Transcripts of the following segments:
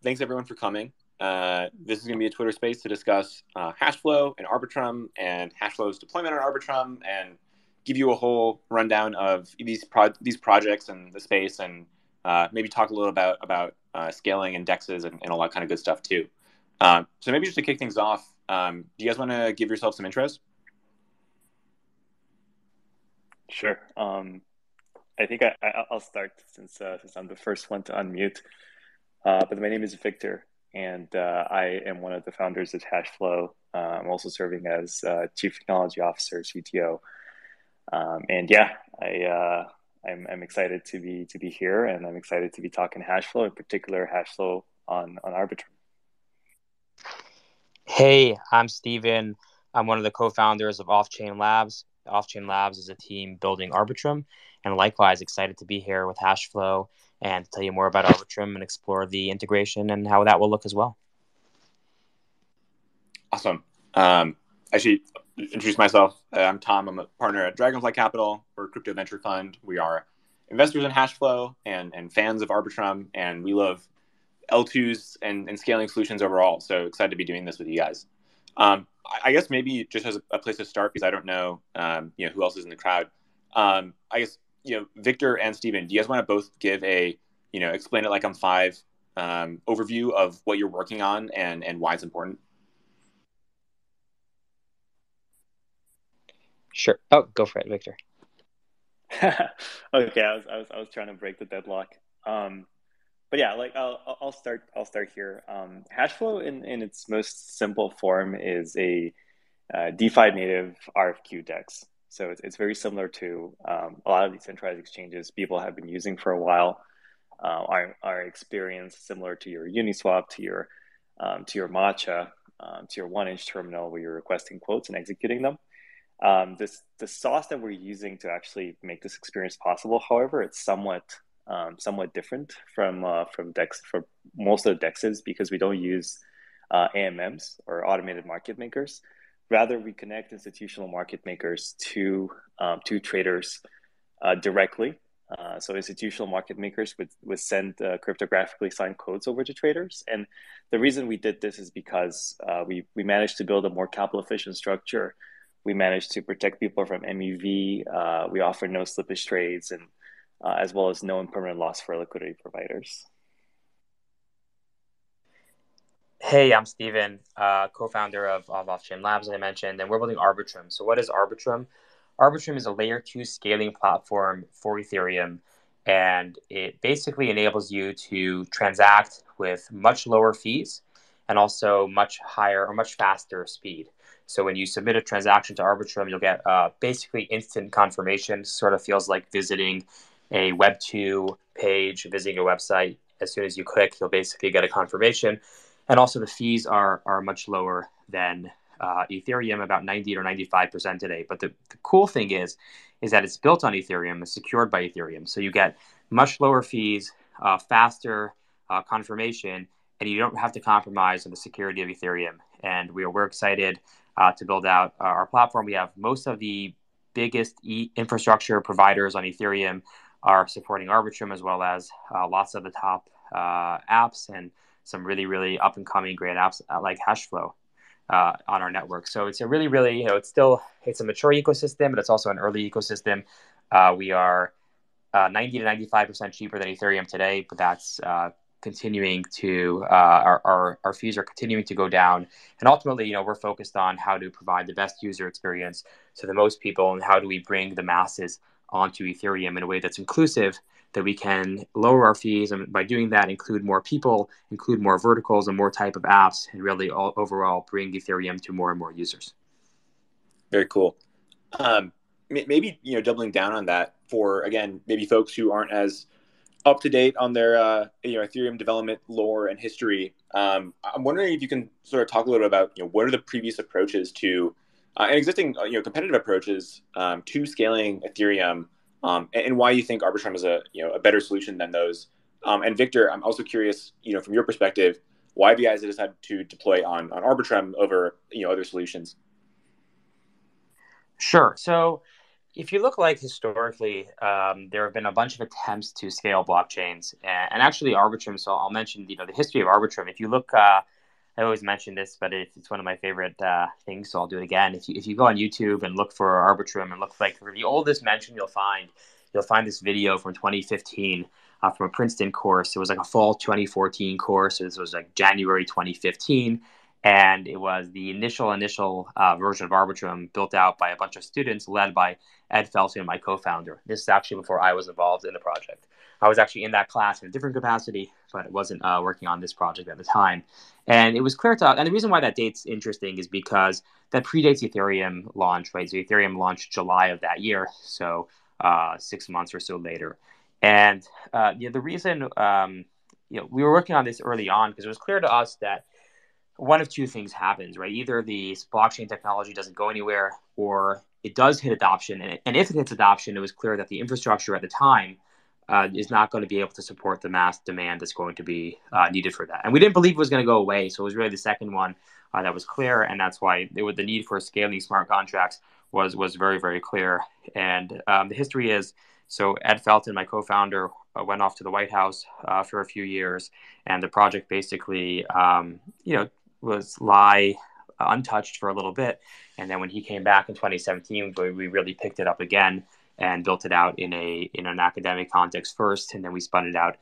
thanks everyone for coming. This is going to be a Twitter space to discuss Hashflow and Arbitrum and Hashflow's deployment on Arbitrum and give you a whole rundown of these projects and the space and maybe talk a little about scaling and dexes and all that kind of good stuff too. So maybe just to kick things off, do you guys want to give yourself some intros? Sure. I think I'll start since I'm the first one to unmute. But my name is Victor, and I am one of the founders of Hashflow. I'm also serving as Chief Technology Officer, CTO. And yeah, I'm excited to be here, and I'm excited to be talking Hashflow, in particular Hashflow on Arbitrum. Hey, I'm Steven. I'm one of the co-founders of Offchainlabs. Offchainlabs is a team building Arbitrum, and likewise excited to be here with Hashflow and tell you more about Arbitrum and explore the integration and how that will look as well. Awesome. Actually, introduce myself. I'm Tom. I'm a partner at Dragonfly Capital. We're a crypto venture fund. We are investors in Hashflow and fans of Arbitrum, and we love L2s and scaling solutions overall. So excited to be doing this with you guys. I guess maybe just as a place to start, because I don't know, who else is in the crowd. I guess, Victor and Steven, do you guys want to both give a, explain it like I'm five overview of what you're working on and why it's important? Sure. Oh, go for it, Victor. Okay, I was trying to break the deadlock. But yeah, I'll start here. Hashflow in its most simple form is a DeFi native RFQ DEX. So it's very similar to a lot of these centralized exchanges people have been using for a while. Our experience similar to your Uniswap, to your Matcha, to your 1inch terminal where you're requesting quotes and executing them. The sauce that we're using to actually make this experience possible, however, it's somewhat different from DEX for most of the DEXs because we don't use AMMs or automated market makers. Rather, we connect institutional market makers to traders directly. So institutional market makers would send cryptographically signed codes over to traders. And the reason we did this is because we managed to build a more capital efficient structure. We managed to protect people from MEV. We offer no slippage trades and as well as no impermanent loss for liquidity providers. Hey, I'm Steven, co-founder of Offchainlabs, as I mentioned, and we're building Arbitrum. So what is Arbitrum? Arbitrum is a layer 2 scaling platform for Ethereum, and it basically enables you to transact with much lower fees and also much higher or much faster speed. So when you submit a transaction to Arbitrum, you'll get basically instant confirmation. Sort of feels like visiting a Web 2 page, visiting a website. As soon as you click, you'll basically get a confirmation. And also the fees are much lower than Ethereum, about 90 or 95% today. But the cool thing is that it's built on Ethereum, it's secured by Ethereum. So you get much lower fees, faster confirmation, and you don't have to compromise on the security of Ethereum. And we're excited to build out our platform. We have most of the biggest infrastructure providers on Ethereum are supporting Arbitrum, as well as lots of the top apps and some really, really up and coming great apps like Hashflow on our network. So it's a really, really, it's a mature ecosystem, but it's also an early ecosystem. We are 90 to 95% cheaper than Ethereum today, but that's continuing to, our fees are continuing to go down. And ultimately, we're focused on how to provide the best user experience to the most people and how do we bring the masses onto Ethereum in a way that's inclusive, that we can lower our fees, and by doing that, include more people, include more verticals and more type of apps, and really overall bring Ethereum to more and more users. Very cool. Maybe, doubling down on that for, again, maybe folks who aren't as up to date on their, Ethereum development lore and history. I'm wondering if you can sort of talk a little bit about, what are the previous approaches to and existing, competitive approaches to scaling Ethereum, and why you think Arbitrum is a better solution than those. And Victor, I'm also curious, from your perspective, why have you guys decided to deploy on Arbitrum over other solutions? Sure. So if you look like historically, there have been a bunch of attempts to scale blockchains, and actually Arbitrum. So I'll mention the history of Arbitrum. If you look, I always mention this, but it's one of my favorite things, so I'll do it again. If you go on YouTube and look for Arbitrum and look like for the oldest mention you'll find this video from 2015 from a Princeton course. It was like a fall 2014 course. This was like January 2015. And it was the initial version of Arbitrum built out by a bunch of students led by Ed Felton, my co-founder. This is actually before I was involved in the project. I was actually in that class in a different capacity, but I wasn't working on this project at the time. And it was clear to us, and the reason why that date's interesting is because that predates Ethereum launch, right? So Ethereum launched July of that year, so 6 months or so later. And the reason we were working on this early on because it was clear to us that one of two things happens, right? Either the blockchain technology doesn't go anywhere or it does hit adoption. And if it hits adoption, it was clear that the infrastructure at the time is not going to be able to support the mass demand that's going to be needed for that. And we didn't believe it was going to go away. So it was really the second one that was clear. And that's why the need for scaling smart contracts was very, very clear. And the history is, so Ed Felton, my co-founder, went off to the White House for a few years. And the project basically, was lie untouched for a little bit. And then when he came back in 2017, we really picked it up again and built it out in an academic context first, and then we spun it out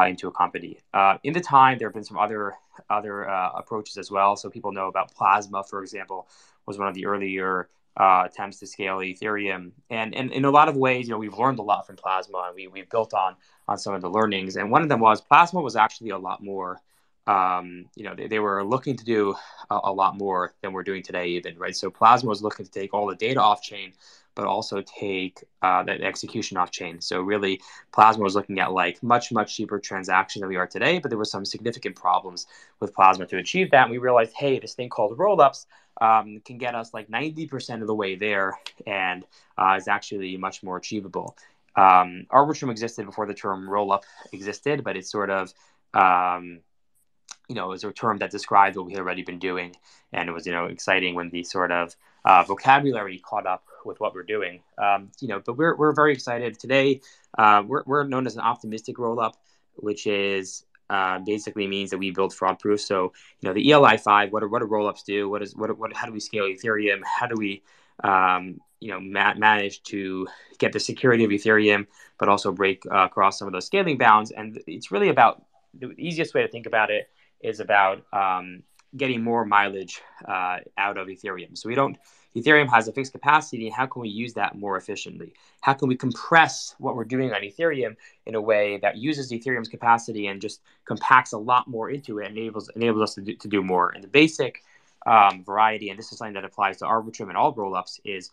into a company. In the time, there have been some other approaches as well. So people know about Plasma, for example, was one of the earlier attempts to scale Ethereum. And in a lot of ways, we've learned a lot from Plasma, and we built on some of the learnings. And one of them was Plasma was actually a lot more. They were looking to do a lot more than we're doing today, even, right? So Plasma was looking to take all the data off chain, but also take that execution off chain. So really, Plasma was looking at like much cheaper transactions than we are today, but there were some significant problems with Plasma to achieve that. And we realized, hey, this thing called rollups can get us like 90% of the way there, and is actually much more achievable. Arbitrum existed before the term rollup existed, but it's sort of is a term that described what we had already been doing. And it was, exciting when the sort of vocabulary caught up with what we're doing. But we're very excited today. We're known as an optimistic rollup, which is basically means that we build fraud proof. So, the ELI 5, what do rollups do? How do we scale Ethereum? How do we, manage to get the security of Ethereum, but also break across some of those scaling bounds? And it's really about, the easiest way to think about it is about getting more mileage out of Ethereum. So Ethereum has a fixed capacity. How can we use that more efficiently? How can we compress what we're doing on Ethereum in a way that uses Ethereum's capacity and just compacts a lot more into it, and enables us to do more? And the basic variety, and this is something that applies to Arbitrum and all rollups, is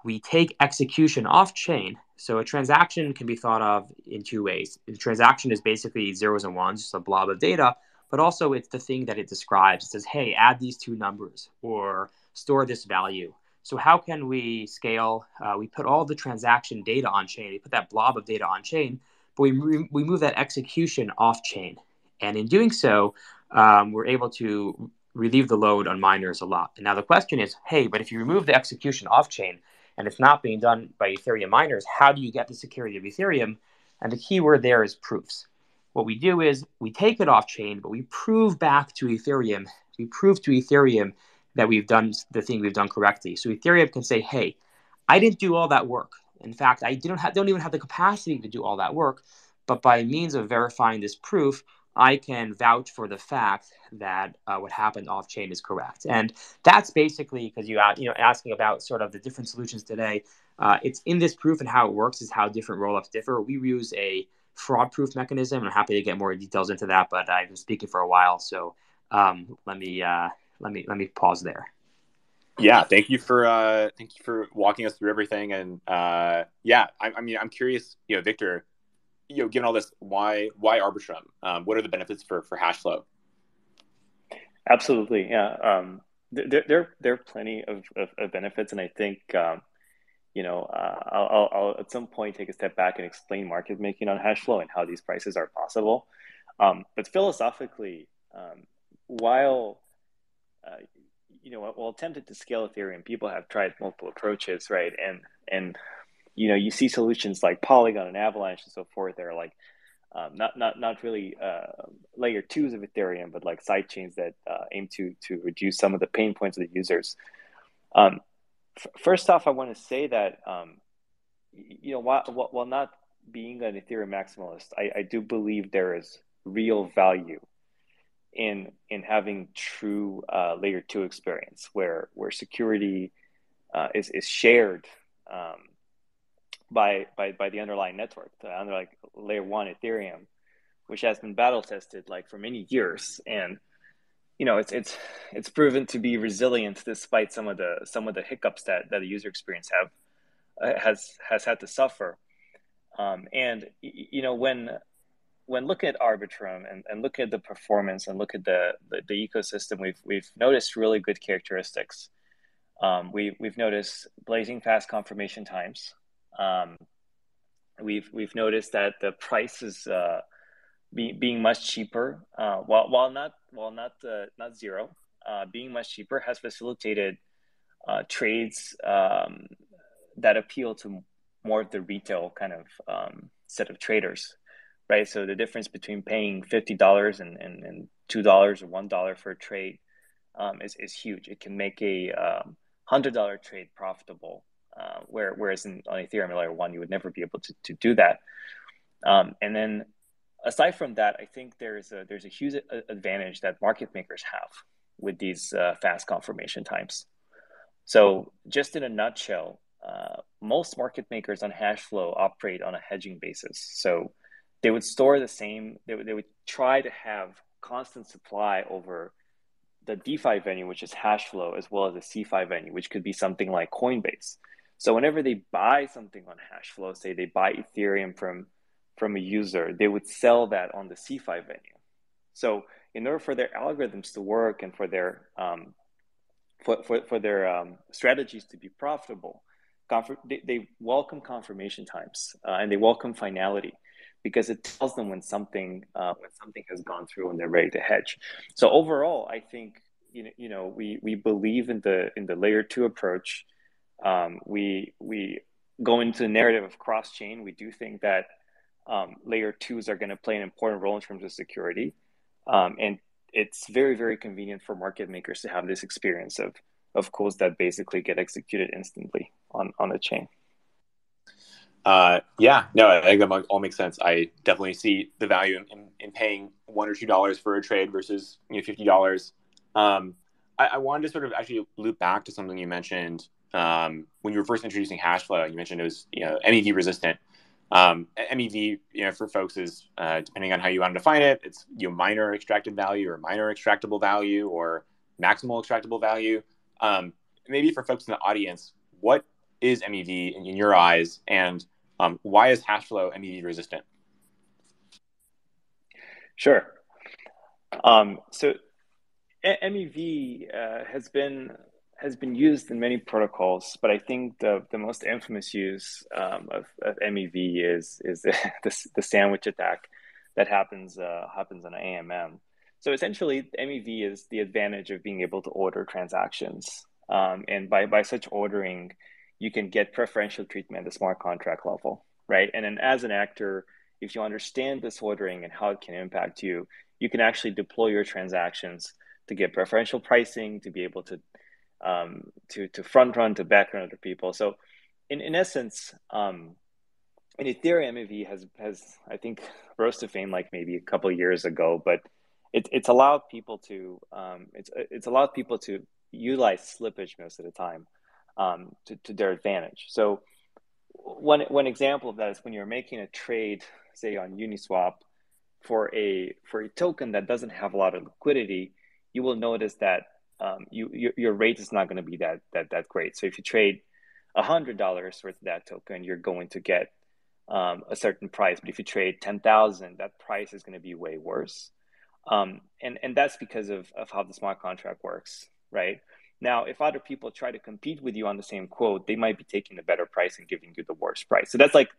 we take execution off chain. So a transaction can be thought of in two ways. The transaction is basically zeros and ones, just a blob of data, but also it's the thing that it describes. It says, hey, add these two numbers or store this value. So how can we scale? We put all the transaction data on chain. We put that blob of data on chain, but we move that execution off chain. And in doing so, we're able to relieve the load on miners a lot. And now the question is, hey, but if you remove the execution off chain and it's not being done by Ethereum miners, how do you get the security of Ethereum? And the key word there is proofs. What we do is we take it off chain, but we prove back to Ethereum. We prove to Ethereum that we've done the thing we've done correctly. So Ethereum can say, hey, I didn't do all that work. In fact, I don't even have the capacity to do all that work. But by means of verifying this proof, I can vouch for the fact that what happened off chain is correct. And that's basically because asking about sort of the different solutions today. It's in this proof, and how it works is how different rollups differ. We use a fraud proof mechanism, and I'm happy to get more details into that, but I've been speaking for a while, so let me pause there. Yeah, thank you for walking us through everything. And I'm curious, Victor, given all this, why Arbitrum? What are the benefits for Hashflow? Absolutely, yeah. There are plenty of benefits, and I think I'll at some point take a step back and explain market making on Hashflow and how these prices are possible. But philosophically, while attempted to scale Ethereum, people have tried multiple approaches, right? And you see solutions like Polygon and Avalanche and so forth that are like not really layer twos of Ethereum, but like side chains that aim to reduce some of the pain points of the users. First off, I want to say that while not being an Ethereum maximalist, I do believe there is real value in having true layer two experience where security is shared by the underlying network, the underlying layer one Ethereum, which has been battle tested like for many years, and it's proven to be resilient despite some of the hiccups that the user experience has had to suffer. And when looking at Arbitrum and look at the performance and look at the ecosystem, we've noticed really good characteristics. We've noticed blazing fast confirmation times. We've noticed that the price is being much cheaper, while not zero, being much cheaper has facilitated trades that appeal to more of the retail kind of set of traders, right? So the difference between paying $50 and $2 or $1 for a trade is huge. It can make a $100 trade profitable, whereas on Ethereum layer one you would never be able to do that. And then aside from that, I think there's a huge advantage that market makers have with these fast confirmation times. So just in a nutshell, most market makers on Hashflow operate on a hedging basis. So they would store the same, they would try to have constant supply over the DeFi venue, which is Hashflow, as well as the CeFi venue, which could be something like Coinbase. So whenever they buy something on Hashflow, say they buy Ethereum from a user, they would sell that on the CeFi venue. So in order for their algorithms to work and for their strategies to be profitable, they welcome confirmation times and they welcome finality, because it tells them when something has gone through and they're ready to hedge. So overall, I think we believe in the layer two approach. We go into the narrative of cross chain. We do think that layer twos are going to play an important role in terms of security, and it's very, very convenient for market makers to have this experience of codes that basically get executed instantly on the chain. Yeah, no, I think that all makes sense. I definitely see the value in paying $1 or $2 for a trade versus $50. I wanted to sort of actually loop back to something you mentioned when you were first introducing Hashflow. You mentioned it was MEV resistant. MEV, for folks is depending on how you want to define it, it's minor extracted value or minor extractable value or maximal extractable value. Maybe for folks in the audience, what is MEV in your eyes, and why is Hashflow MEV resistant? Sure. So MEV has been used in many protocols, but I think the most infamous use of MEV is the sandwich attack that happens on AMM. So essentially, MEV is the advantage of being able to order transactions, and by such ordering, you can get preferential treatment at the smart contract level, right? And then as an actor, if you understand this ordering and how it can impact you, you can actually deploy your transactions to get preferential pricing, to be able to front run, to back run other people. So in essence, in Ethereum, MEV has I think rose to fame like maybe a couple of years ago, but it's allowed people to it's allowed people to utilize slippage most of the time to their advantage. So one example of that is when you're making a trade, say on Uniswap, for a token that doesn't have a lot of liquidity, you will notice that your rate is not going to be that great. So if you trade $100 worth of that token, you're going to get a certain price. But if you trade 10,000, that price is going to be way worse. And that's because of how the smart contract works, right? Now, if other people try to compete with you on the same quote, they might be taking the better price and giving you the worst price. So that's like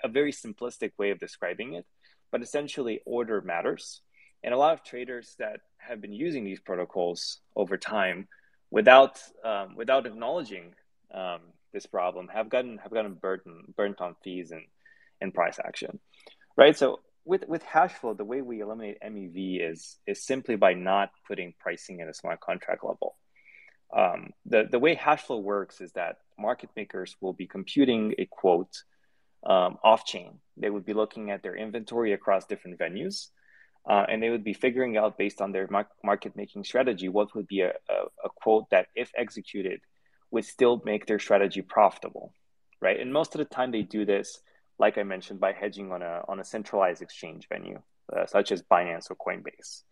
a very simplistic way of describing it. But essentially, order matters. And a lot of traders that have been using these protocols over time without acknowledging this problem have gotten burnt on fees and price action, right? So with Hashflow, the way we eliminate MEV is simply by not putting pricing in a smart contract level. The way Hashflow works is that market makers will be computing a quote off chain. They would be looking at their inventory across different venues, and they would be figuring out based on their market making strategy what would be a quote that, if executed, would still make their strategy profitable, right? And most of the time they do this, like I mentioned, by hedging on a centralized exchange venue, such as Binance or Coinbase,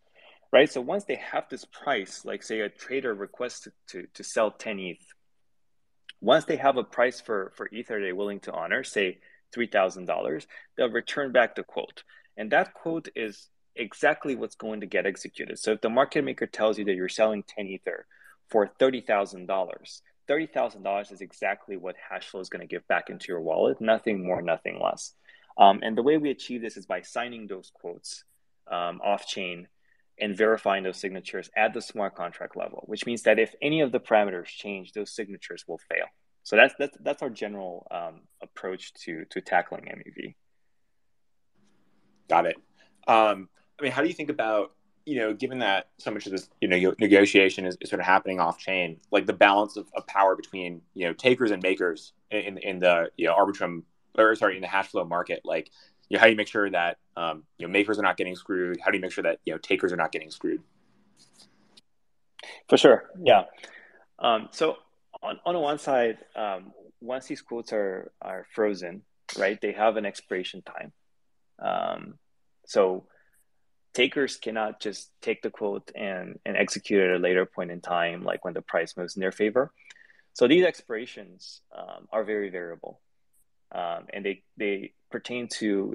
right? So once they have this price, like say a trader requests to sell 10 ETH, once they have a price for Ether they're willing to honor, say $3,000, they'll return back the quote. And that quote is exactly what's going to get executed. So if the market maker tells you that you're selling 10 Ether for $30,000, $30,000 is exactly what Hashflow is going to give back into your wallet, nothing more, nothing less. And the way we achieve this is by signing those quotes off-chain and verifying those signatures at the smart contract level, which means that if any of the parameters change, those signatures will fail. So that's our general approach to tackling MEV. Got it. I mean, how do you think about, given that so much of this, negotiation is sort of happening off chain, like the balance of power between, takers and makers in the, Arbitrum, in the Hashflow market, like, how do you make sure that, makers are not getting screwed? How do you make sure that, takers are not getting screwed? For sure. Yeah. So on one side, once these quotes are frozen, right, they have an expiration time. So takers cannot just take the quote and execute it at a later point in time, like when the price moves in their favor. So these expirations are very variable, and they could pertain to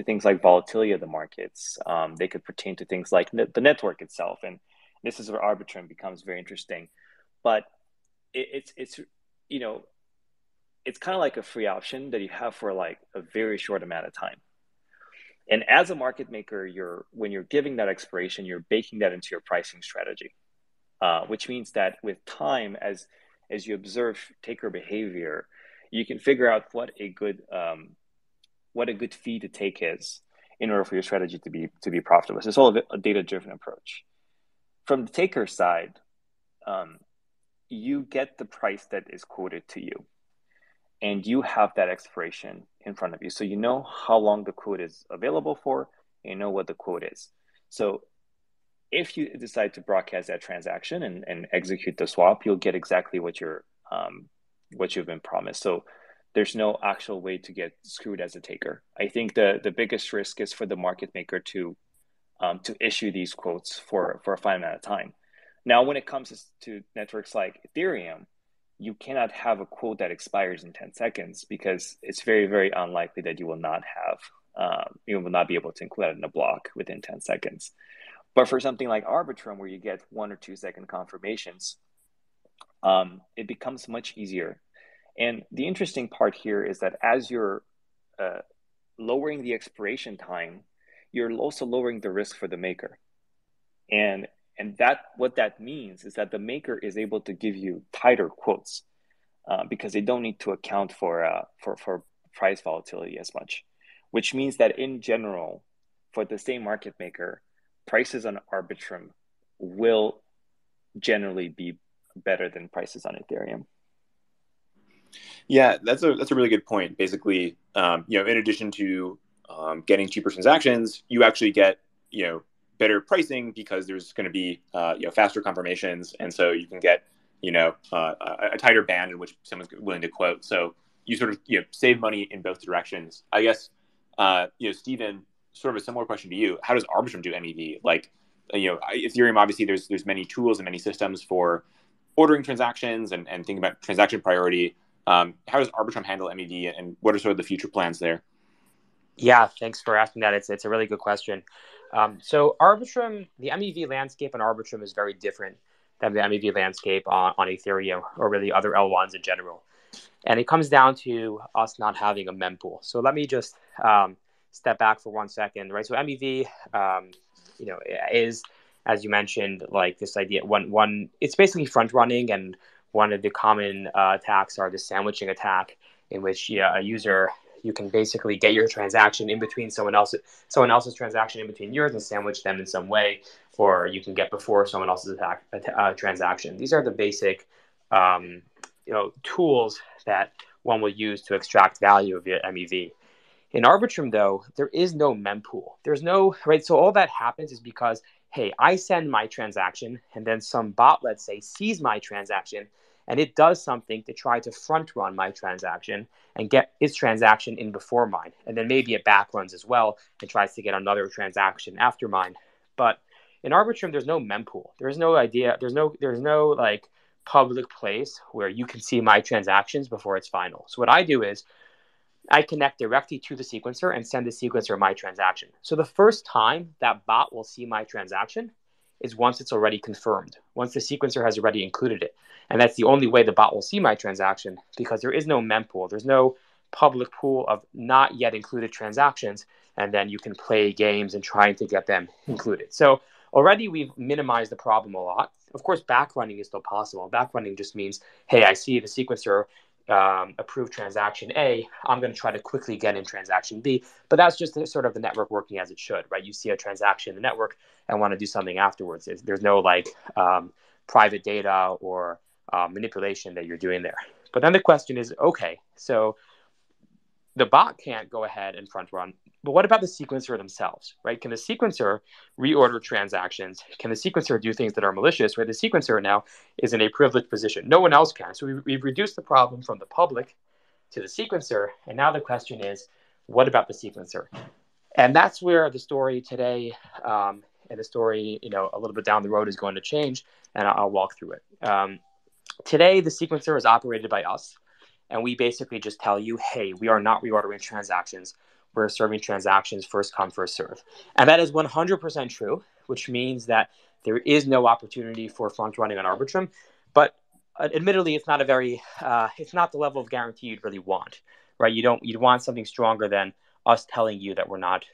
things like volatility of the markets. They could pertain to things like the network itself, and this is where Arbitrum becomes very interesting. But it's kind of like a free option that you have for like a very short amount of time. And as a market maker, when you're giving that expiration, you're baking that into your pricing strategy, which means that with time, as you observe taker behavior, you can figure out what a good fee to take is in order for your strategy to be profitable. So it's all a data-driven approach. From the taker side, you get the price that is quoted to you, and you have that expiration in front of you. So you know how long the quote is available for, and you know what the quote is. So if you decide to broadcast that transaction and execute the swap, you'll get exactly what you've been promised. So there's no actual way to get screwed as a taker. I think the biggest risk is for the market maker to issue these quotes for a finite amount of time. Now, when it comes to networks like Ethereum, you cannot have a quote that expires in 10 seconds because it's very, very unlikely that you will not be able to include that in a block within 10 seconds. But for something like Arbitrum, where you get 1 or 2 second confirmations, it becomes much easier. And the interesting part here is that as you're lowering the expiration time, you're also lowering the risk for the maker. And that what that means is that the maker is able to give you tighter quotes because they don't need to account for price volatility as much, which means that in general, for the same market maker, prices on Arbitrum will generally be better than prices on Ethereum. Yeah, that's a really good point. Basically, in addition to getting cheaper transactions, you actually get better pricing because there's going to be faster confirmations, and so you can get a tighter band in which someone's willing to quote. So you sort of save money in both directions. I guess Stephen, sort of a similar question to you. How does Arbitrum do MEV? Like Ethereum, obviously there's many tools and many systems for ordering transactions and thinking about transaction priority. How does Arbitrum handle MEV, and what are sort of the future plans there? Yeah, thanks for asking that. It's a really good question. So Arbitrum, the MEV landscape on Arbitrum is very different than the MEV landscape on Ethereum or really other L1s in general. And it comes down to us not having a mempool. So let me just step back for 1 second, right? So MEV, is, as you mentioned, like this idea, one it's basically front running, and one of the common attacks are the sandwiching attack, in which a user, you can basically get your transaction in between someone else's transaction in between yours and sandwich them in some way, or you can get before someone else's transaction. These are the basic tools that one will use to extract value via MEV. In Arbitrum, though, there is no mempool. There's no, right? So all that happens is because, hey, I send my transaction, and then some bot, let's say, sees my transaction, and it does something to try to front run my transaction and get its transaction in before mine. And then maybe it back runs as well and tries to get another transaction after mine. But in Arbitrum, there's no mempool. There's no idea. There's no like public place where you can see my transactions before it's final. So what I do is I connect directly to the sequencer and send the sequencer my transaction. So the first time that bot will see my transaction is once it's already confirmed, once the sequencer has already included it. And that's the only way the bot will see my transaction, because there is no mempool. There's no public pool of not yet included transactions, and then you can play games and trying to get them included. So already we've minimized the problem a lot. Of course, backrunning is still possible. Backrunning just means, hey, I see the sequencer approve transaction A, I'm going to try to quickly get in transaction B. But that's just sort of the network working as it should, right? You see a transaction in the network and want to do something afterwards. There's no like private data or manipulation that you're doing there. But then the question is, okay, so the bot can't go ahead and front run, but what about the sequencer themselves, right? Can the sequencer reorder transactions? Can the sequencer do things that are malicious, where the sequencer now is in a privileged position? No one else can. So we've reduced the problem from the public to the sequencer. And now the question is, what about the sequencer? And that's where the story today and the story, a little bit down the road is going to change, and I'll walk through it. Today, the sequencer is operated by us. And we basically just tell you, hey, we are not reordering transactions. We're serving transactions first come, first serve. And that is 100% true, which means that there is no opportunity for front running on Arbitrum. But admittedly, it's not it's not the level of guarantee you'd really want, right? You'd want something stronger than us telling you that we're not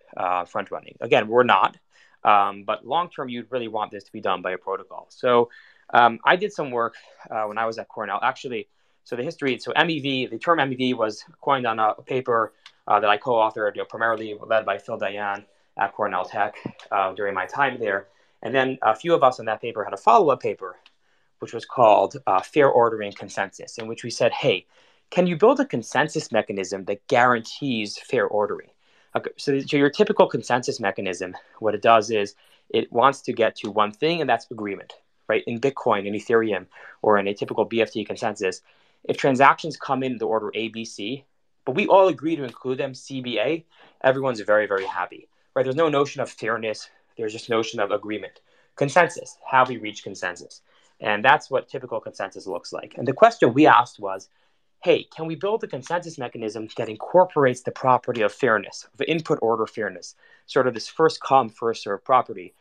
front running. Again, we're not. But long term, you'd really want this to be done by a protocol. So I did some work when I was at Cornell. Actually, so the history, so MEV, the term MEV was coined on a paper that I co-authored, primarily led by Phil Dayan at Cornell Tech during my time there. And then a few of us on that paper had a follow-up paper, which was called Fair Ordering Consensus, in which we said, hey, can you build a consensus mechanism that guarantees fair ordering? Okay, so your typical consensus mechanism, what it does is it wants to get to one thing, and that's agreement, right? In Bitcoin, in Ethereum, or in a typical BFT consensus, if transactions come in the order A, B, C, but we all agree to include them CBA, everyone's very, very happy, right? There's no notion of fairness. There's just notion of agreement. Consensus, how we reach consensus. And that's what typical consensus looks like. And the question we asked was, hey, can we build a consensus mechanism that incorporates the property of fairness, of input order fairness, sort of this first come, first serve property,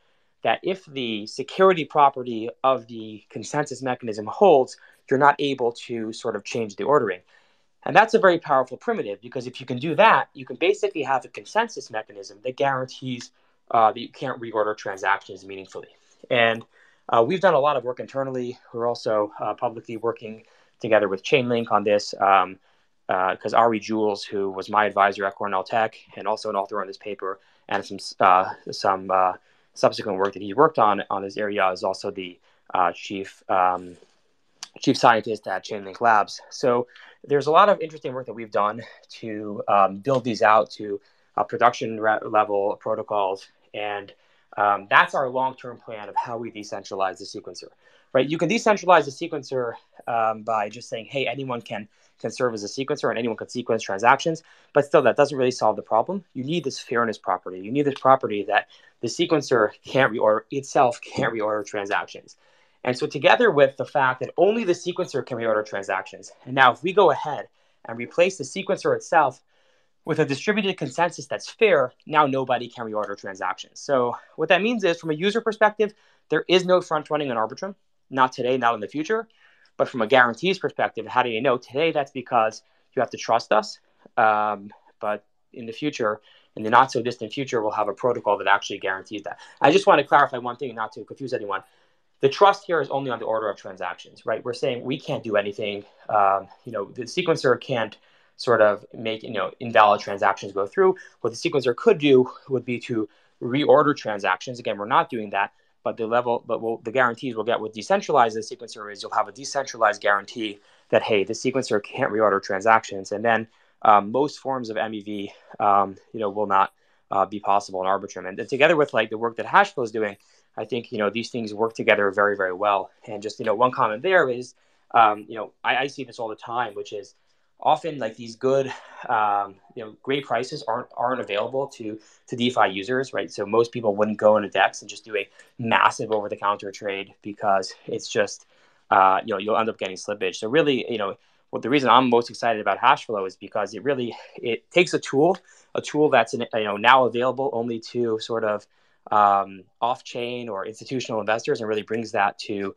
that if the security property of the consensus mechanism holds, you're not able to sort of change the ordering. And that's a very powerful primitive, because if you can do that, you can basically have a consensus mechanism that guarantees that you can't reorder transactions meaningfully. And we've done a lot of work internally. We're also publicly working together with Chainlink on this, because Ari Jules, who was my advisor at Cornell Tech and also an author on this paper, and some subsequent work that he worked on this area, is also the chief scientist at Chainlink Labs. So there's a lot of interesting work that we've done to build these out to production level protocols. And that's our long-term plan of how we decentralize the sequencer, right? You can decentralize the sequencer by just saying, hey, anyone can serve as a sequencer and anyone can sequence transactions, but still that doesn't really solve the problem. You need this fairness property. You need this property that the sequencer can't reorder transactions. And so together with the fact that only the sequencer can reorder transactions, and now if we go ahead and replace the sequencer itself with a distributed consensus that's fair, now nobody can reorder transactions. So what that means is, from a user perspective, there is no front running on Arbitrum, not today, not in the future. But from a guarantees perspective, how do you know? Today, that's because you have to trust us. But in the future, in the not so distant future, we'll have a protocol that actually guarantees that. I just want to clarify one thing, not to confuse anyone. the trust here is only on the order of transactions, right? We're saying we can't do anything. The sequencer can't sort of make invalid transactions go through. What the sequencer could do would be to reorder transactions. Again, we're not doing that, but the guarantees we'll get with decentralized the sequencer is you'll have a decentralized guarantee that hey, the sequencer can't reorder transactions, and then most forms of MEV will not be possible in Arbitrum. And together with like the work that Hashflow is doing, I think these things work together very, very well. And just one comment there is, I see this all the time, which is often like these good, great prices aren't available to DeFi users, right? So most people wouldn't go into DEX and just do a massive over-the-counter trade because it's just, you'll end up getting slippage. So really, the reason I'm most excited about Hashflow is because it takes a tool that's now available only to sort of off-chain or institutional investors, and really brings that to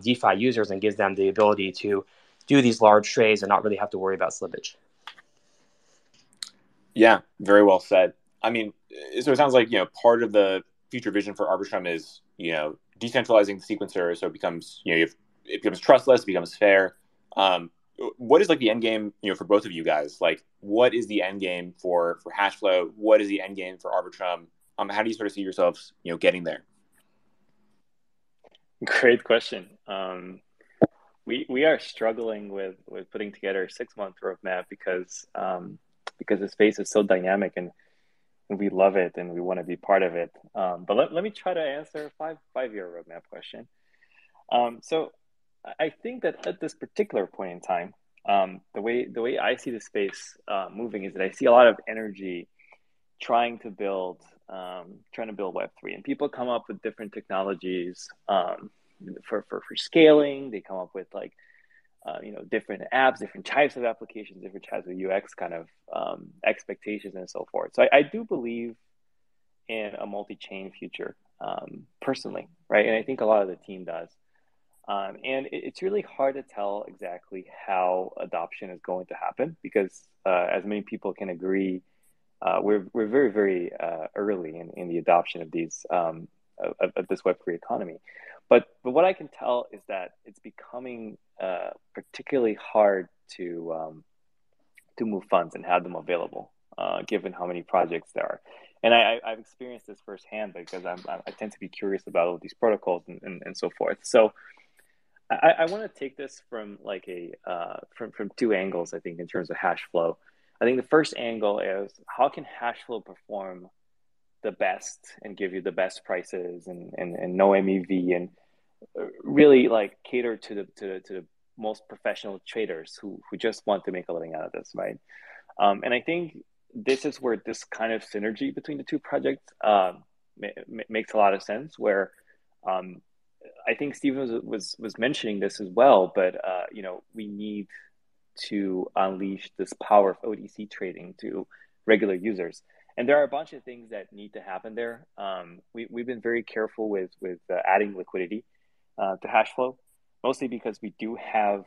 DeFi users and gives them the ability to do these large trades and not really have to worry about slippage. Yeah, very well said. I mean, so it sounds like part of the future vision for Arbitrum is decentralizing the sequencer, so it becomes it becomes trustless, it becomes fair. What is like the end game for both of you guys? Like, what is the end game for Hashflow? What is the end game for Arbitrum? How do you sort of see yourselves getting there? Great question. We are struggling with putting together a 6-month roadmap because the space is so dynamic and we love it and we want to be part of it. But let me try to answer a five-year roadmap question. So I think that at this particular point in time, the way I see the space moving is that I see a lot of energy trying to build Web3, and people come up with different technologies for scaling. They come up with like different apps, different types of applications, different types of UX kind of expectations and so forth. So I do believe in a multi-chain future personally, right? And I think a lot of the team does. And it's really hard to tell exactly how adoption is going to happen because as many people can agree, we're very, very early in the adoption of these of this Web3 economy. But what I can tell is that it's becoming particularly hard to move funds and have them available, given how many projects there are. And I've experienced this firsthand because I tend to be curious about all these protocols and so forth. So I want to take this from like from two angles, I think, in terms of Hashflow. I think the first angle is how can Hashflow perform the best and give you the best prices and no MEV and really like cater to the most professional traders who just want to make a living out of this, right? And I think this is where this kind of synergy between the two projects makes a lot of sense. Where I think Steven was mentioning this as well, but we need to unleash this power of OTC trading to regular users. And there are a bunch of things that need to happen there. We've been very careful with adding liquidity to Hashflow, mostly because we do have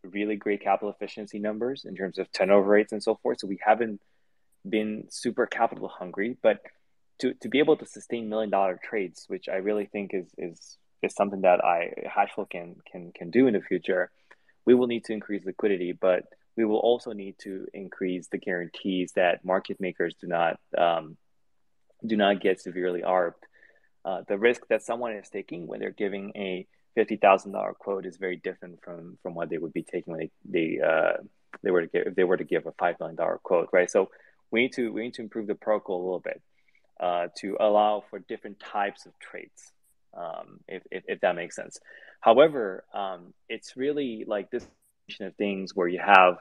really great capital efficiency numbers in terms of turnover rates and so forth. So we haven't been super capital hungry, but to be able to sustain $1 million trades, which I really think is something that Hashflow can do in the future, we will need to increase liquidity, but we will also need to increase the guarantees that market makers do not get severely arbed. The risk that someone is taking when they're giving a $50,000 quote is very different from what they would be taking when they were to give a $5 million quote, right? So we need to improve the protocol a little bit to allow for different types of trades, if that makes sense. However, it's really like this of things where you have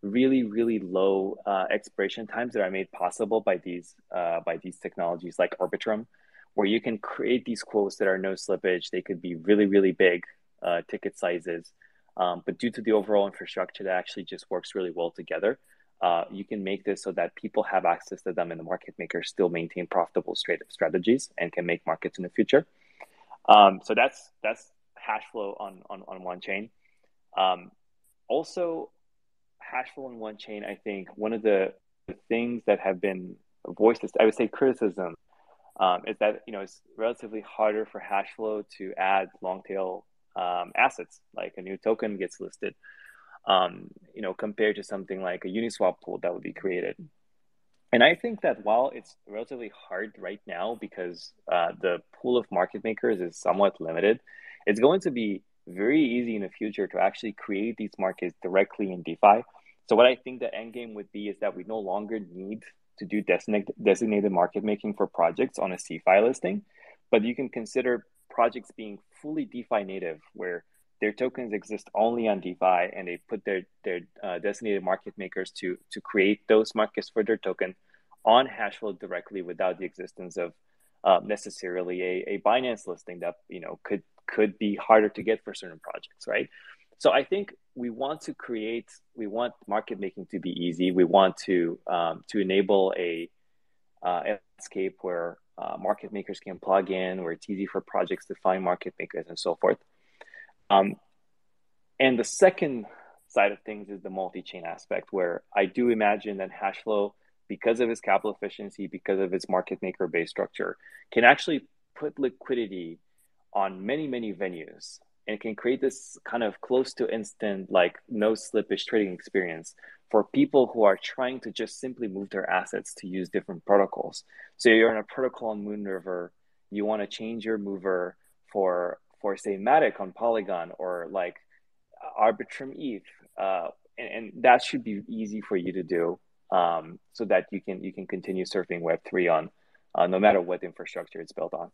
really, really low expiration times that are made possible by these technologies like Arbitrum, where you can create these quotes that are no slippage. They could be really, really big ticket sizes, but due to the overall infrastructure that actually just works really well together, you can make this so that people have access to them and the market makers still maintain profitable strategies and can make markets in the future. So that's Hashflow on one chain. Also, Hashflow on one chain, I think one of the things that have been voiced, I would say criticism is that it's relatively harder for Hashflow to add long tail assets, like a new token gets listed, compared to something like a Uniswap pool that would be created. And I think that while it's relatively hard right now because the pool of market makers is somewhat limited, it's going to be very easy in the future to actually create these markets directly in DeFi. So what I think the end game would be is that we no longer need to do designated market making for projects on a CeFi listing, but you can consider projects being fully DeFi native, where their tokens exist only on DeFi, and they put their designated market makers to create those markets for their token on Hashflow directly without the existence of necessarily a Binance listing that could be harder to get for certain projects, right? So I think we want market making to be easy. We want to enable a landscape where market makers can plug in, where it's easy for projects to find market makers and so forth. And the second side of things is the multi-chain aspect, where I do imagine that Hashflow, because of its capital efficiency, because of its market maker based structure, can actually put liquidity on many, many venues, and can create this kind of close to instant, like no slippage trading experience for people who are trying to just simply move their assets to use different protocols. So you're in a protocol on Moonriver, you want to change your mover for say Matic on Polygon, or like Arbitrum ETH, and that should be easy for you to do, so that you can continue surfing Web3 on no matter what infrastructure it's built on.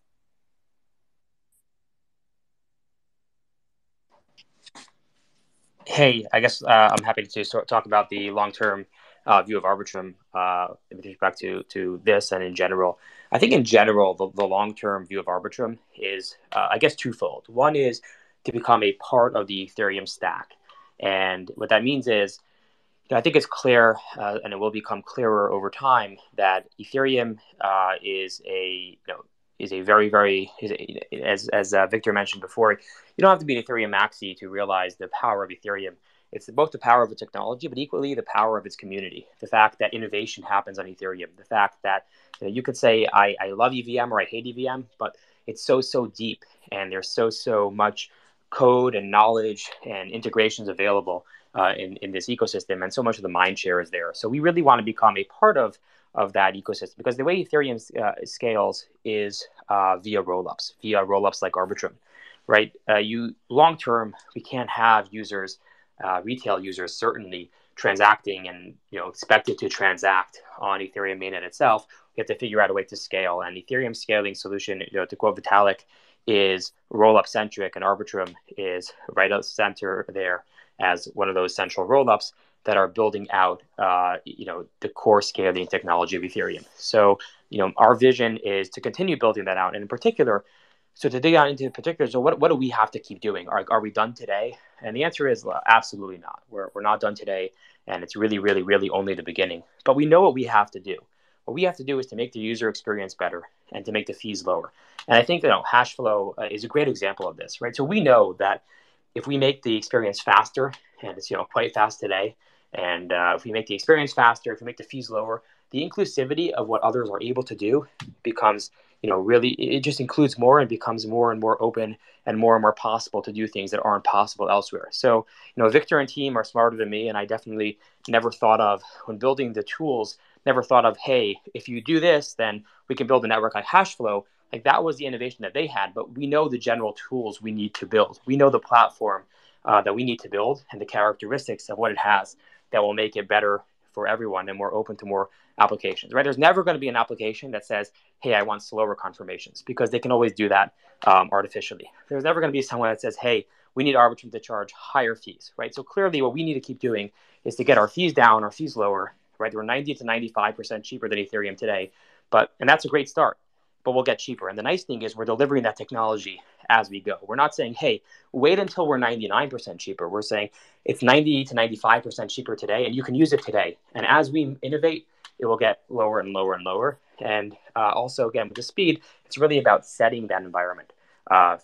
Hey, I guess I'm happy to talk about the long-term view of Arbitrum with respect to this and in general. I think in general, the long-term view of Arbitrum is, I guess, twofold. One is to become a part of the Ethereum stack. And what that means is, I think it's clear, and it will become clearer over time, that Ethereum is a very, as Victor mentioned before, you don't have to be an Ethereum maxi to realize the power of Ethereum. It's both the power of the technology, but equally the power of its community. The fact that innovation happens on Ethereum. The fact that you could say, I love EVM or I hate EVM, but it's so deep, and there's so much code and knowledge and integrations available in this ecosystem, and so much of the mind share is there. So we really want to become a part of that ecosystem, because the way Ethereum scales is via rollups like Arbitrum, right? Long term, we can't have users, retail users certainly, transacting and expected to transact on Ethereum mainnet itself. We have to figure out a way to scale, and Ethereum scaling solution, to quote Vitalik, is rollup centric, and Arbitrum is right at the center there as one of those central rollups that are building out, the core scaling technology of Ethereum. So, our vision is to continue building that out, and in particular, so to dig out into particulars, so what do we have to keep doing? Are we done today? And the answer is absolutely not. We're not done today, and it's really, really, really only the beginning. But we know what we have to do. What we have to do is to make the user experience better and to make the fees lower. And I think Hashflow is a great example of this, right? So we know that if we make the experience faster, and it's quite fast today, and if we make the experience faster, if we make the fees lower, the inclusivity of what others are able to do becomes, really, it just includes more and becomes more and more open and more possible to do things that aren't possible elsewhere. So, Victor and team are smarter than me, and I definitely never thought of, when building the tools, never thought of, hey, if you do this, then we can build a network like Hashflow. Like, that was the innovation that they had, but we know the general tools we need to build. We know the platform that we need to build and the characteristics of what it has that will make it better for everyone and more open to more applications, right? There's never going to be an application that says, hey, I want slower confirmations, because they can always do that artificially. There's never going to be someone that says, hey, we need Arbitrum to charge higher fees, right? So clearly what we need to keep doing is to get our fees down, our fees lower, right? We're 90 to 95% cheaper than Ethereum today, and that's a great start, but we'll get cheaper. And the nice thing is we're delivering that technology as we go. We're not saying, hey, wait until we're 99% cheaper. We're saying it's 90 to 95% cheaper today, and you can use it today. And as we innovate, it will get lower and lower and lower. And also, again, with the speed, it's really about setting that environment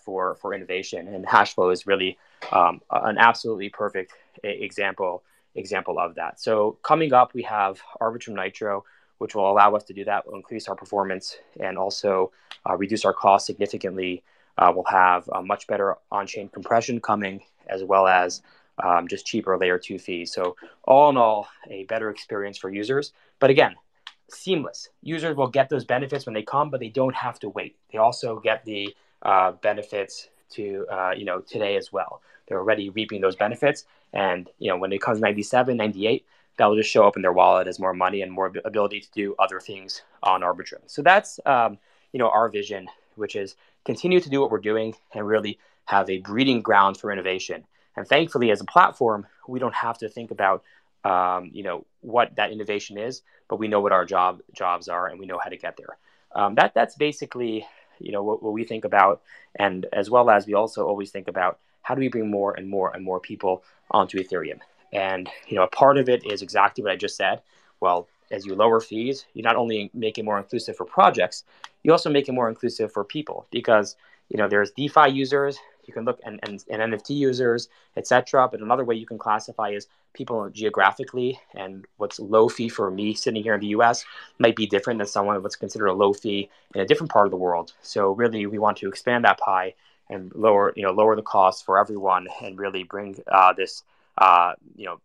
for innovation. And Hashflow is really an absolutely perfect example of that. So coming up, we have Arbitrum Nitro, which will allow us to do that. Will increase our performance and also reduce our costs significantly. We'll have a much better on-chain compression coming, as well as just cheaper layer 2 fees. So all in all, a better experience for users. But again, seamless. Users will get those benefits when they come, but they don't have to wait. They also get the benefits to today as well. They're already reaping those benefits, and when it comes 97, 98, that will just show up in their wallet as more money and more ability to do other things on Arbitrum. So that's our vision, which is continue to do what we're doing and really have a breeding ground for innovation. And thankfully, as a platform, we don't have to think about what that innovation is, but we know what our jobs are, and we know how to get there. That's basically what we think about, and as well as we also always think about how do we bring more and more and more people onto Ethereum. And a part of it is exactly what I just said. Well, as you lower fees, you not only make it more inclusive for projects, you also make it more inclusive for people, because there's DeFi users, you can look and NFT users, etc. But another way you can classify is people geographically, and what's low fee for me sitting here in the US might be different than someone what's considered a low fee in a different part of the world. So really, we want to expand that pie and lower the cost for everyone, and really bring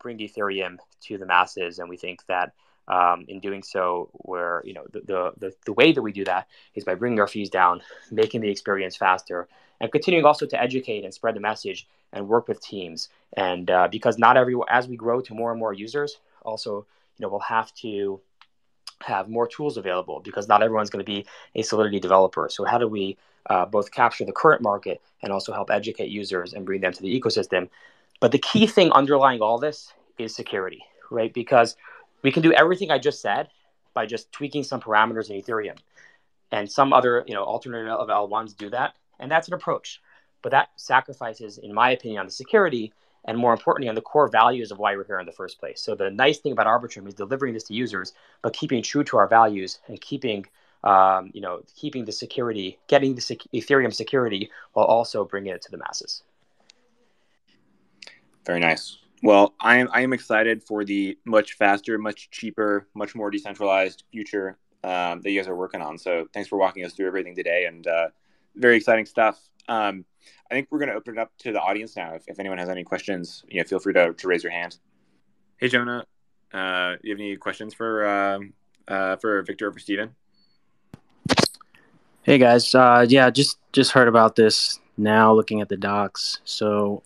bring Ethereum to the masses. And we think that in doing so, where the way that we do that is by bringing our fees down, making the experience faster, and continuing also to educate and spread the message and work with teams. And because not everyone, as we grow to more and more users, also we'll have to have more tools available, because not everyone's going to be a Solidity developer. So how do we both capture the current market and also help educate users and bring them to the ecosystem? But the key thing underlying all this is security, right? Because we can do everything I just said by just tweaking some parameters in Ethereum, and some other alternative L1s do that, and that's an approach. But that sacrifices, in my opinion, on the security, and more importantly, on the core values of why we're here in the first place. So the nice thing about Arbitrum is delivering this to users, but keeping true to our values and keeping keeping the security, getting the Ethereum security, while also bringing it to the masses. Very nice. Well, I am excited for the much faster, much cheaper, much more decentralized future that you guys are working on. So thanks for walking us through everything today, and very exciting stuff. I think we're going to open it up to the audience now. If anyone has any questions, feel free to raise your hand. Hey, Jonah, you have any questions for Victor or for Steven? Hey guys, yeah, just heard about this now, looking at the docs. So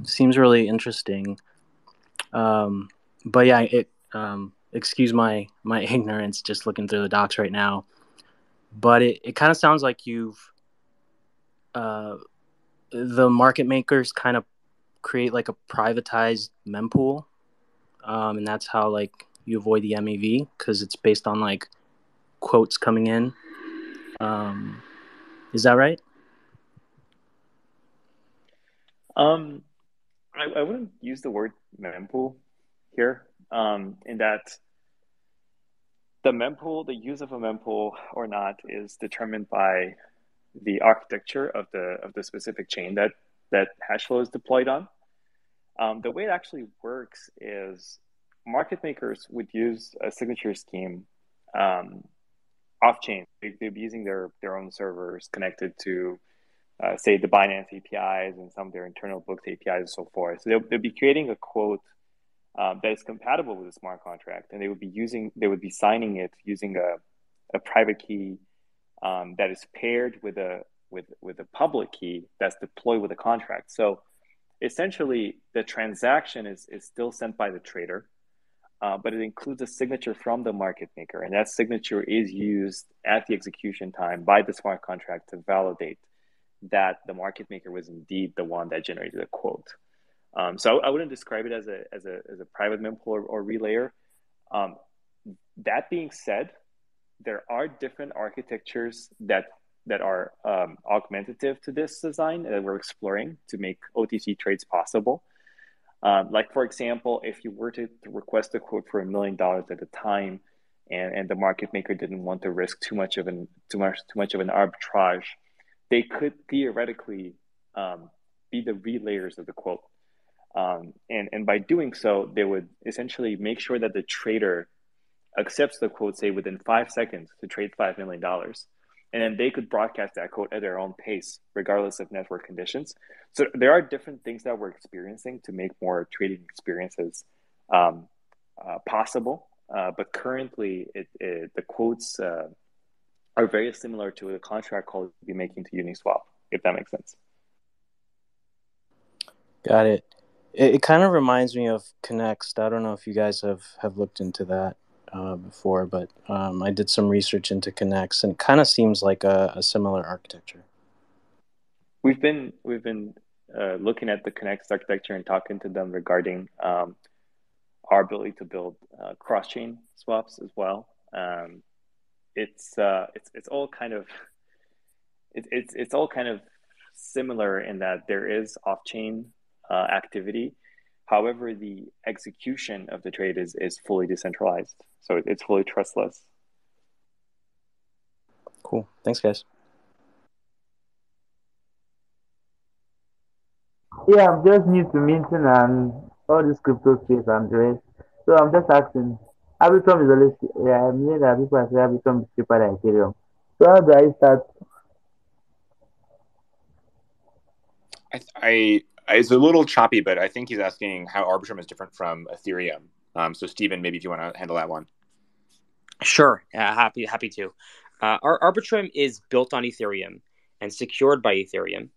seems really interesting. But yeah, excuse my ignorance just looking through the docs right now. But it kind of sounds like you've the market makers kind of create like a privatized mempool, and that's how like you avoid the MEV, because it's based on like quotes coming in. Is that right? I wouldn't use the word mempool here, in that the use of a mempool or not is determined by the architecture of the specific chain that Hashflow is deployed on. The way it actually works is market makers would use a signature scheme off-chain. They'd be using their own servers connected to, say, the Binance APIs and some of their internal booked APIs and so forth. So they'll be creating a quote that is compatible with a smart contract, and they would be signing it using a private key that is paired with a public key that's deployed with a contract. So essentially, the transaction is still sent by the trader, but it includes a signature from the market maker, and that signature is used at the execution time by the smart contract to validate that the market maker was indeed the one that generated a quote. So I wouldn't describe it as a private mempool or relayer. That being said, there are different architectures that are augmentative to this design that we're exploring to make OTC trades possible. Like, for example, if you were to request a quote for $1 million at a time, and the market maker didn't want to risk too much of an arbitrage, they could theoretically be the relayers of the quote. And by doing so, they would essentially make sure that the trader accepts the quote, say, within 5 seconds to trade $5 million. And then they could broadcast that quote at their own pace, regardless of network conditions. So there are different things that we're experiencing to make more trading experiences possible. But currently, the quotes are very similar to the contract call you'd be making to Uniswap, if that makes sense. Got it. It kind of reminds me of Connext. I don't know if you guys have looked into that before, but I did some research into Connext, and it kind of seems like a similar architecture. We've been looking at the Connext architecture and talking to them regarding our ability to build cross-chain swaps as well. It's all kind of it's all kind of similar in that there is off-chain activity. However, the execution of the trade is fully decentralized, so it's fully trustless. Cool. Thanks, guys. Yeah, I'm just new to minting and all this crypto space and the rest. So I'm just asking. Arbitrum is always, yeah, I mean that people are saying Arbitrum is cheaper than Ethereum. So how do I start? It's a little choppy, but I think he's asking how Arbitrum is different from Ethereum. So Stephen, maybe if you want to handle that one. Sure, happy to. Our Arbitrum is built on Ethereum and secured by Ethereum.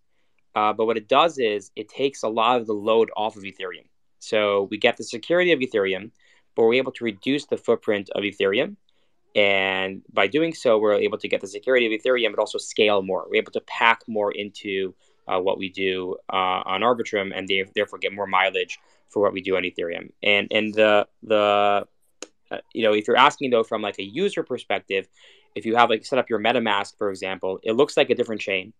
But what it does is it takes a lot of the load off of Ethereum. So we get the security of Ethereum, but we're able to reduce the footprint of Ethereum. And by doing so, we're able to get the security of Ethereum, but also scale more. We're able to pack more into what we do on Arbitrum, and therefore get more mileage for what we do on Ethereum. And if you're asking though from like a user perspective, if you have like set up your MetaMask, for example, it looks like a different chain.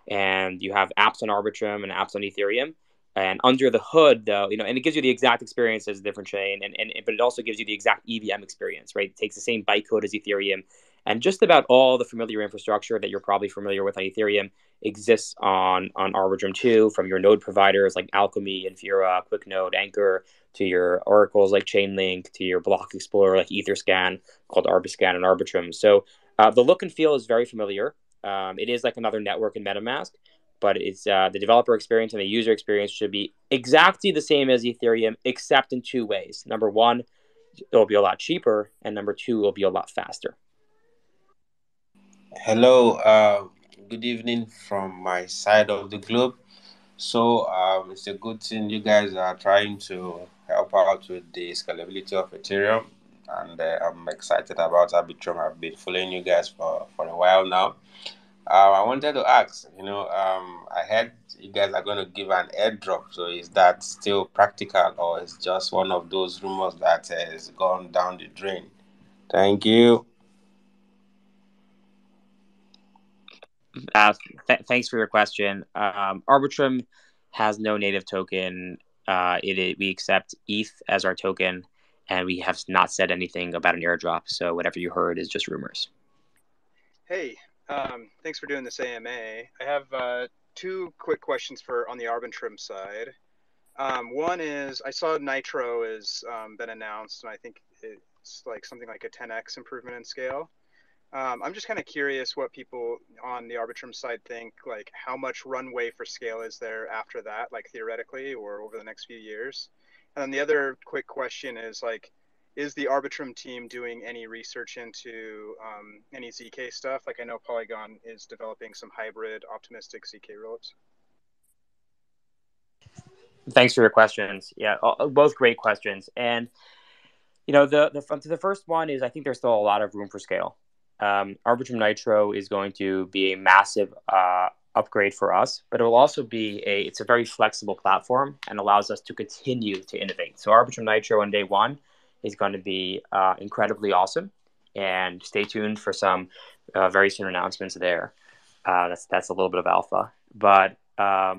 And you have apps on Arbitrum and apps on Ethereum, and under the hood, though, and it gives you the exact experience as a different chain, but it also gives you the exact EVM experience, right? It takes the same bytecode as Ethereum, and just about all the familiar infrastructure that you're probably familiar with on Ethereum exists on Arbitrum too, from your node providers like Alchemy, Infura, QuickNode, Anchor, to your oracles like Chainlink, to your block explorer like Etherscan, called Arbiscan and Arbitrum. So the look and feel is very familiar. It is like another network in MetaMask, but it's the developer experience and the user experience should be exactly the same as Ethereum, except in two ways. Number one, it'll be a lot cheaper, and number two, it'll be a lot faster. Hello, good evening from my side of the globe. So it's a good thing you guys are trying to help out with the scalability of Ethereum, and I'm excited about Arbitrum. I've been following you guys for a while now. I wanted to ask, I heard you guys are going to give an airdrop. So is that still practical, or is just one of those rumors that has gone down the drain? Thank you. Thanks for your question. Arbitrum has no native token. We accept ETH as our token, and we have not said anything about an airdrop. So whatever you heard is just rumors. Hey, thanks for doing this AMA. I have two quick questions on the Arbitrum side. One is, I saw Nitro has been announced, and I think it's like something like a 10x improvement in scale. I'm just kind of curious what people on the Arbitrum side think, like how much runway for scale is there after that, like theoretically or over the next few years? And then the other quick question is like, is the Arbitrum team doing any research into any ZK stuff? Like I know Polygon is developing some hybrid optimistic ZKRollups. Thanks for your questions. Yeah, both great questions. And the first one is I think there's still a lot of room for scale. Arbitrum Nitro is going to be a massive upgrade for us, but it will also be it's a very flexible platform and allows us to continue to innovate. So Arbitrum Nitro on day one is going to be incredibly awesome, and stay tuned for some very soon announcements there. That's a little bit of alpha, but I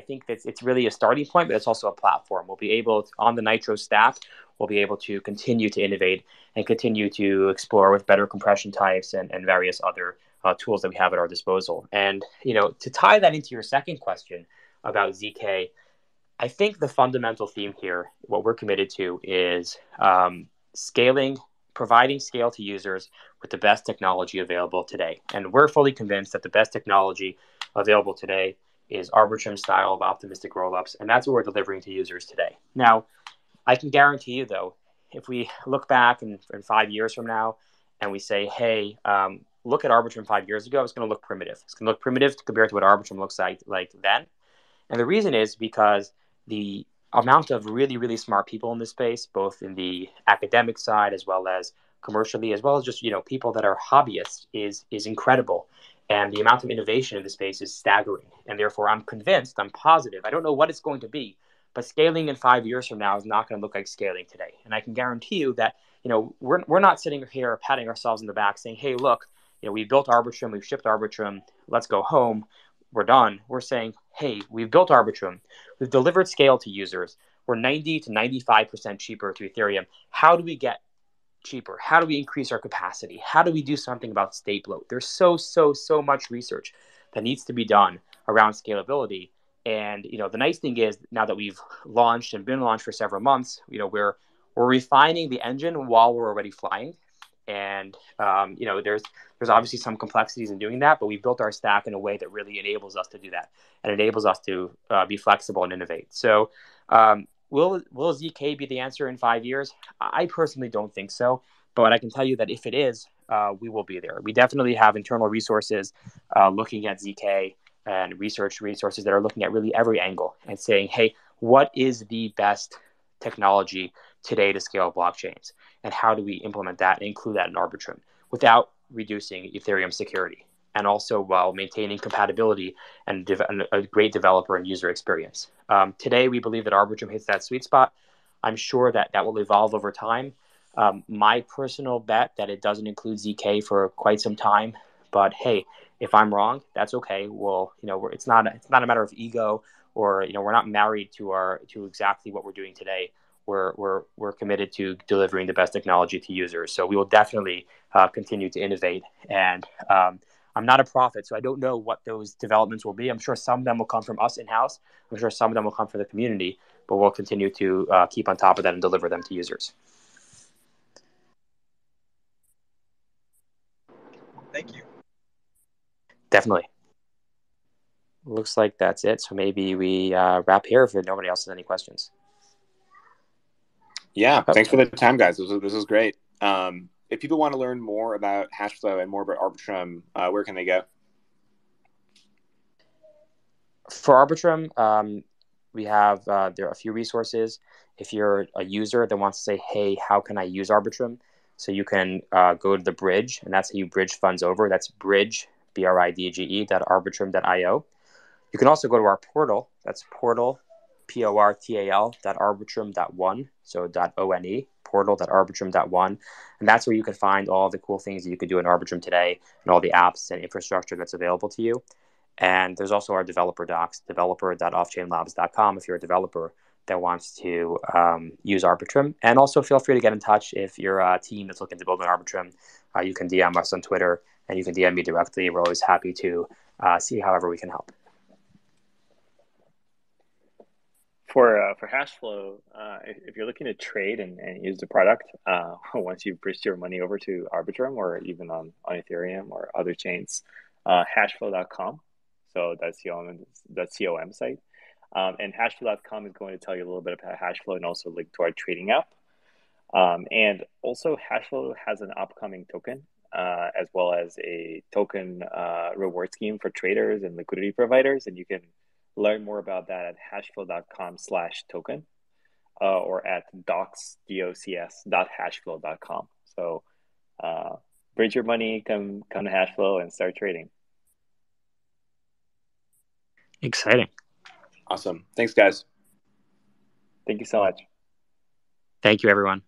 think that it's really a starting point, but it's also a platform. We'll be able to, on the Nitro stack, we'll be able to continue to innovate and continue to explore with better compression types and various other tools that we have at our disposal. And, to tie that into your second question about ZK, I think the fundamental theme here, what we're committed to is providing scale to users with the best technology available today. And we're fully convinced that the best technology available today is Arbitrum style of optimistic rollups, and that's what we're delivering to users today. Now, I can guarantee you, though, if we look back in 5 years from now and we say, hey, look at Arbitrum 5 years ago, it's going to look primitive. It's going to look primitive compared to what Arbitrum looks like then. And the reason is because the amount of really, really smart people in this space, both in the academic side as well as commercially, as well as just people that are hobbyists, is incredible. And the amount of innovation in the space is staggering. And therefore, I'm convinced, I'm positive, I don't know what it's going to be, but scaling in 5 years from now is not going to look like scaling today. And I can guarantee you that we're not sitting here patting ourselves in the back saying, hey, look, we built Arbitrum, we've shipped Arbitrum, let's go home, we're done. We're saying, hey, we've built Arbitrum, we've delivered scale to users, we're 90 to 95% cheaper to Ethereum. How do we get cheaper? How do we increase our capacity? How do we do something about state bloat? There's so much research that needs to be done around scalability. And the nice thing is, now that we've launched and been launched for several months, we're refining the engine while we're already flying. And there's obviously some complexities in doing that, but we built our stack in a way that really enables us to do that and enables us to be flexible and innovate. So will ZK be the answer in 5 years? I personally don't think so, but I can tell you that if it is, we will be there. We definitely have internal resources looking at ZK and research resources that are looking at really every angle and saying, hey, what is the best technology today to scale blockchains? And how do we implement that and include that in Arbitrum without reducing Ethereum security, and also while maintaining compatibility and a great developer and user experience? Today, we believe that Arbitrum hits that sweet spot. I'm sure that will evolve over time. My personal bet that it doesn't include ZK for quite some time, but hey, if I'm wrong, that's okay. Well, it's not a matter of ego, or we're not married to exactly what we're doing today. We're committed to delivering the best technology to users. So we will definitely continue to innovate. And I'm not a prophet, so I don't know what those developments will be. I'm sure some of them will come from us in-house. I'm sure some of them will come from the community, but we'll continue to keep on top of that and deliver them to users. Thank you. Definitely. Looks like that's it. So maybe we wrap here if nobody else has any questions. Yeah, thanks for the time, guys. This was great. If people want to learn more about Hashflow and more about Arbitrum, where can they go? For Arbitrum, we have there are a few resources. If you're a user that wants to say, hey, how can I use Arbitrum? So you can go to the bridge, and that's how you bridge funds over. That's bridge, bridge.arbitrum.io. You can also go to our portal. That's portal, portal.arbitrum.one, so .one, portal.arbitrum.one. And that's where you can find all the cool things that you could do in Arbitrum today and all the apps and infrastructure that's available to you. And there's also our developer docs, developer.offchainlabs.com, if you're a developer that wants to use Arbitrum. And also feel free to get in touch if you're a team that's looking to build an Arbitrum. You can DM us on Twitter, and you can DM me directly. We're always happy to see however we can help. For Hashflow, if you're looking to trade and use the product, once you've bridged your money over to Arbitrum or even on Ethereum or other chains, hashflow.com. So that's .com site. And hashflow.com is going to tell you a little bit about Hashflow and also link to our trading app. And also Hashflow has an upcoming token, as well as a token reward scheme for traders and liquidity providers. And you can learn more about that at hashflow.com/token or at docs.hashflow.com. So bridge your money, come to Hashflow and start trading. Exciting. Awesome. Thanks, guys. Thank you so much. Thank you, everyone.